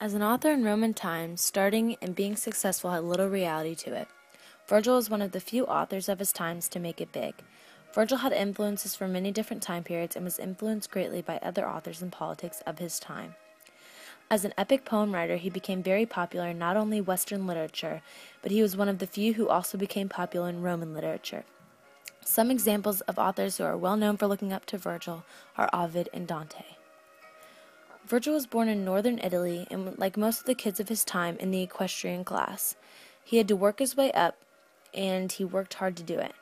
As an author in Roman times, starting and being successful had little reality to it. Virgil was one of the few authors of his times to make it big. Virgil had influences from many different time periods and was influenced greatly by other authors and politics of his time. As an epic poem writer, he became very popular in not only Western literature, but he was one of the few who also became popular in Roman literature. Some examples of authors who are well known for looking up to Virgil are Ovid and Dante. Virgil was born in northern Italy and, like most of the kids of his time, in the equestrian class. He had to work his way up, and he worked hard to do it.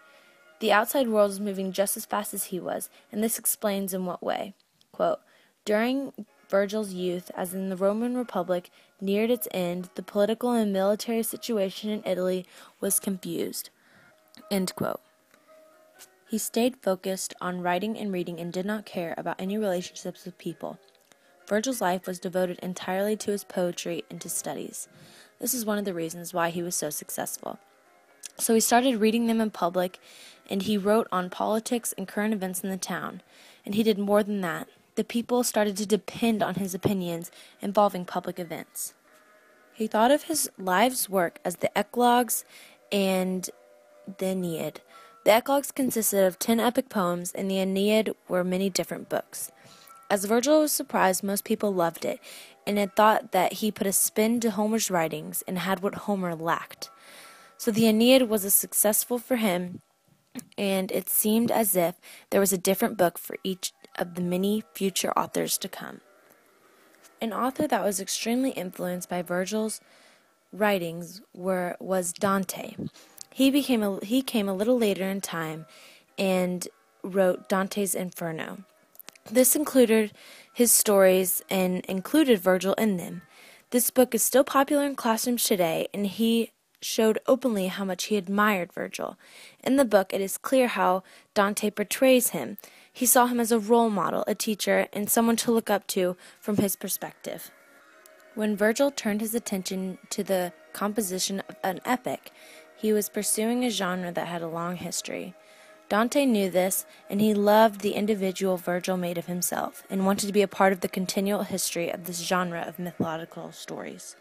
The outside world was moving just as fast as he was, and this explains in what way. Quote, "During Virgil's youth, as in the Roman Republic neared its end, the political and military situation in Italy was confused." End quote. He stayed focused on writing and reading and did not care about any relationships with people. Virgil's life was devoted entirely to his poetry and to studies. This is one of the reasons why he was so successful. So he started reading them in public, and he wrote on politics and current events in the town. And he did more than that. The people started to depend on his opinions involving public events. He thought of his life's work as the Eclogues and the Aeneid. The Eclogues consisted of 10 epic poems, and the Aeneid were many different books. As Virgil was surprised, most people loved it, and had thought that he put a spin to Homer's writings and had what Homer lacked. So the Aeneid was as successful for him, and it seemed as if there was a different book for each of the many future authors to come. An author that was extremely influenced by Virgil's writings was Dante. He came a little later in time and wrote Dante's Inferno. This included his stories and included Virgil in them. This book is still popular in classrooms today, and he showed openly how much he admired Virgil. In the book, it is clear how Dante portrays him. He saw him as a role model, a teacher, and someone to look up to from his perspective. When Virgil turned his attention to the composition of an epic, he was pursuing a genre that had a long history. Dante knew this, and he loved the individual Virgil made of himself, and wanted to be a part of the continual history of this genre of mythological stories.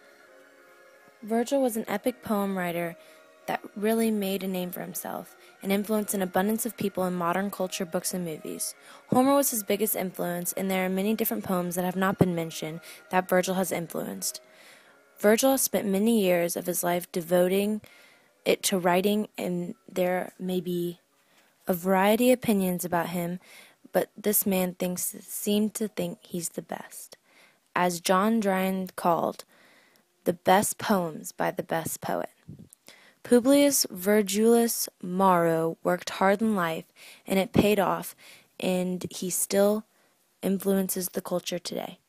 Virgil was an epic poem writer that really made a name for himself, and influenced an abundance of people in modern culture, books, and movies. Homer was his biggest influence, and there are many different poems that have not been mentioned that Virgil has influenced. Virgil has spent many years of his life devoting it to writing, and there may be a variety of opinions about him, but this man seemed to think he's the best. As John Dryden called, the best poems by the best poet. Publius Vergilius Maro worked hard in life, and it paid off, and he still influences the culture today.